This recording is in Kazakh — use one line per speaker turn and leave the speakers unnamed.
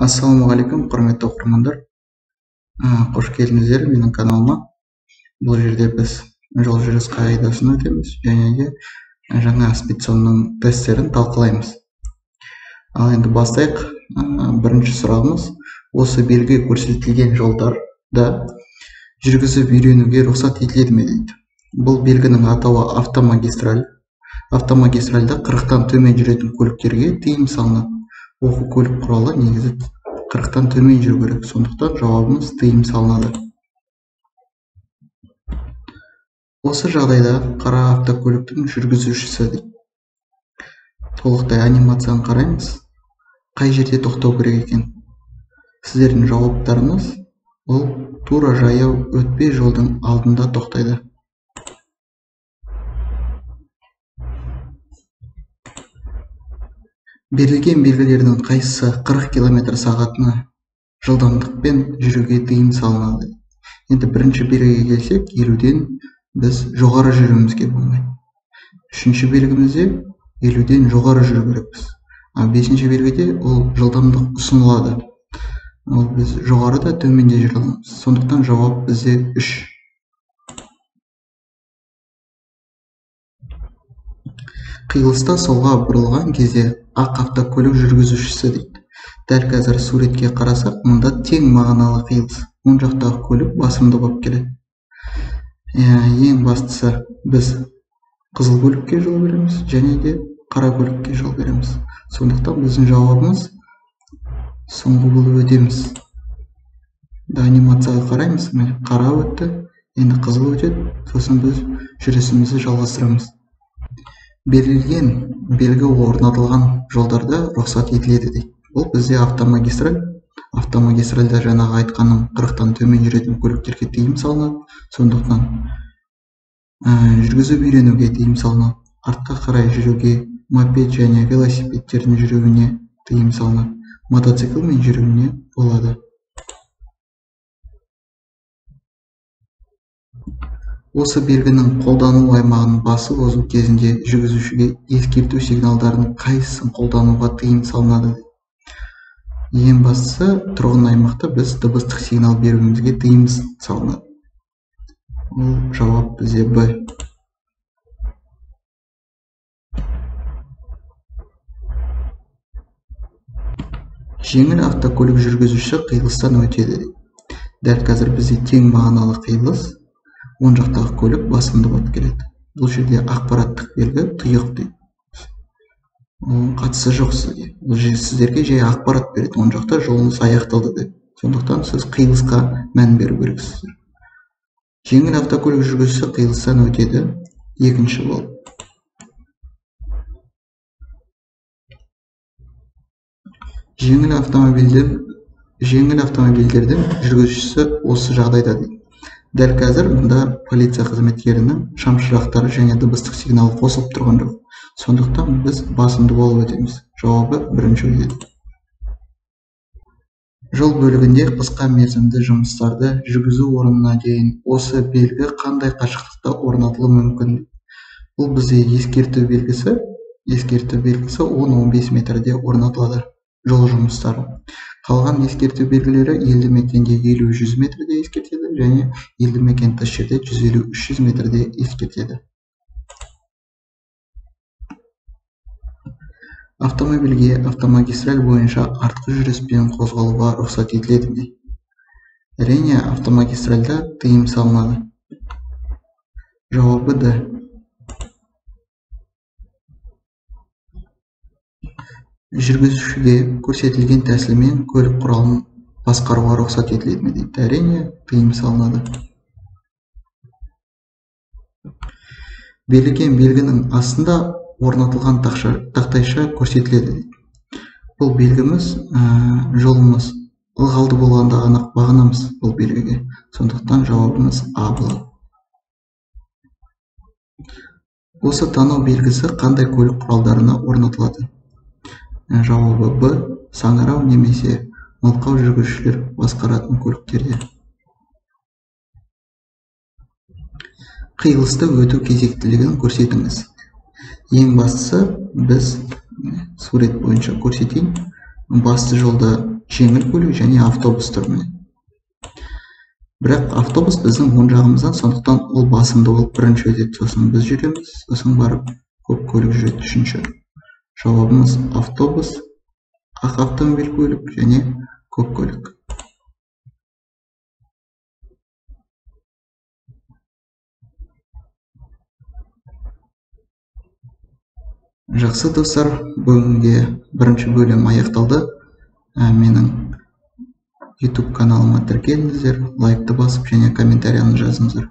Ассалаумағалейкум, құрметті оқырмандар. Қош келдіңіздер менің каналыма. Бұл жерде біз жол жүріс қағидасын өтеміз және де жаңа аспиционның тесттерін талқылаймыз. Ал енді бастайық. Бірінші сұрағымыз: осы белгі көрсетілген жолдарда жүргізіп үйренуге рұқсат етіледі ме дейді. Бұл белгінің атауы автомагистраль. Автомагистральда 40-тан төмен жүретін көліктерге тыйым салынады. Оқу көлік құралы негізі 40-тан төмен жүру керек. Сондықтан жауабымыз тыйым салынады. Осы жағдайда қара автокөліктің жүргізушісі дейді. Толықтай анимацияны қараймыз. Қай жерде тоқтау керек екен? Сіздердің жауаптарыңыз ол тура жаяу өтпе жолдың алдында тоқтайды. Берілген белгілердің қайсысы 40 км/сағатына жылдамдықпен жүруге тыйым салынады? Енді бірінші белгіге келсек, 50-ден біз жоғары жүруімізге болмайды. Үшінші белгімізде 50-ден жоғары жүру керекпіз. Бесінші белгіде ол жылдамдық ұсынылады. Ол біз жоғарыда төменде жүре аламыз. Сондықтан жауап бізде 3. Қиылыста солға бұрылған кезде ақ автокөлік жүргізушісі дейді. Дәл қазір суретке қарасақ, мұнда тең мағыналы қиылыс. Оң жақтағы көлік басымды болып келеді. Ең бастысы, біз қызыл көлікке жол береміз және де қара көлікке жол береміз. Сондықтан біздің жауабымыз соңғы болып өтеміз. Анимацияға қараймыз. Қара өтті, енді қызыл өтеді. Сосын біз жүрісімізді жалғастырамыз. Берілген белгі орнатылған жолдарда рұқсат етіледі дейді. Бұл бізде автомагистраль. Автомагистральда жаңағы айтқаным 40-тан төмен жүретін көліктерге тыйым салынады. Сондықтан жүргізіп үйренуге тыйым салынады. Артқа қарай жүруге, мопед және велосипедтердің жүруіне тыйым салынады. Мотоциклмен жүруіне болады. Осы белгінің қолдану аймағын басып озу кезінде жүргізушіге ескерту сигналдарын қайсысын қолдануға тыйым салынады? Ең бастысы, тұрғын аймақта біз дыбыстық сигнал беруімізге тыйым салынады. Ол жауап бізде Б. Жеңіл автокөлік жүргізуші қиылыстан өтеді. Дәл қазір бізде тең мағыналы қиылыс. Оң жақтағы көлік басымды болып келеді. Бұл жерде ақпараттық белгі тұйық дейді. Оның қатысы жоқ сізге. Бұл сіздерге жай ақпарат береді. Оң жақта жолыңыз аяқталды деп. Сондықтан сіз қиылысқа мән беру керексіздер. Жеңіл автокөлік жүргізушісі қиылыстан өтеді. Екінші болып. Жеңіл автомобильдердің жүргізушісі осы жағдайда дейді. Дәл қазір мұнда полиция қызметкерінің шамшырақтары және дыбыстық сигналы қосылып тұрған жоқ. Сондықтан біз басымды болып өтеміз. Жауабы бірінші өтеді. Жол бөлігінде қысқа мерзімді жұмыстарды жүргізу орнына дейін осы белгі қандай қашықтықта орнатылуы мүмкін? Бұл бізде ескерту белгісі 10-15 метрде орнатылады. Жол жұмыстары. Қалған ескерту белгілері елді мекенде 50-100 метрде ескертеді және елді мекен тыс жерде 150-300 метрде ескертеді. Автомобильге автомагистраль бойынша артқы жүріспен қозғалуға рұқсат етіледі ме? Әрине, автомагистральда тыйым салынады. Жауабы Д. Жүргізушіге көрсетілген тәсілмен көлік құралын басқаруға рұқсат етіледі ме дейді. Әрине, тыйым салынады. Берілген белгінің астында орнатылған тақтайша көрсетіледі дейді. Бұл белгіміз жолымыз ылғалды болғанда ғана бағынамыз бұл белгіге. Сондықтан жауабымыз А болады. Осы тану белгісі қандай көлік құралдарына орнатылады? Жауабы Б. Саңырау немесе мылқау жүргізушілер басқаратын көліктерде. Қиылысты өту кезектілігін көрсетіңіз. Ең бастысы, біз сурет бойынша көрсетейін. Басты жолда жеңіл көлік және автобус түрінен. Бірақ автобус біздің оң жағымыздан, сондықтан ол басымды болып бірінші өтеді, сосын біз жүреміз, сосын барып көп көлік жүреді үшінші. Жауабымыз автобус, ақ автомобиль көлік және көп көлік. Жақсы достар, бүгінге бірінші бөлім аяқталды. Менің YouTube каналыма тіркеліңіздер, лайкты басып және комментарияны жазыңыздар.